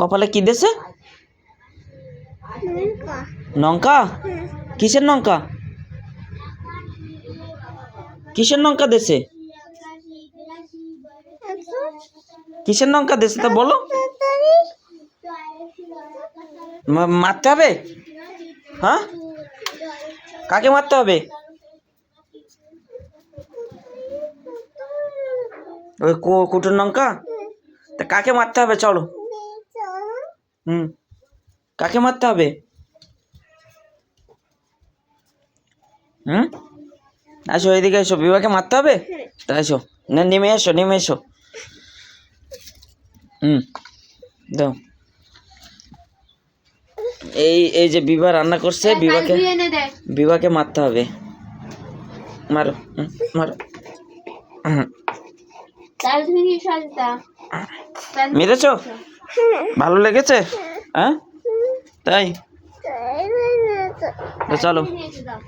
কপালে কি দেছে? লঙ্কা। কিসের লঙ্কা? কিসের লঙ্কা দেছে? কিসের লঙ্কা দেছে তা বলো। মারতে হবে? হ্যাঁ, কাকে মারতে হবে? ওই কুটোর লঙ্কা। তা কাকে মারতে হবে? চলো। কাকে মারতে হবে? আসো এইদিকে এসো, বিভাকে মারতে হবে। তা এসো, না নেমে এসো, নেমে এসো। দাও। এই যে বিভা রান্না করছে, বিভাকে মারতে হবে। মারো, মারো। মেরেছো? ভালো লেগেছে? হ্যাঁ, তাই চলো।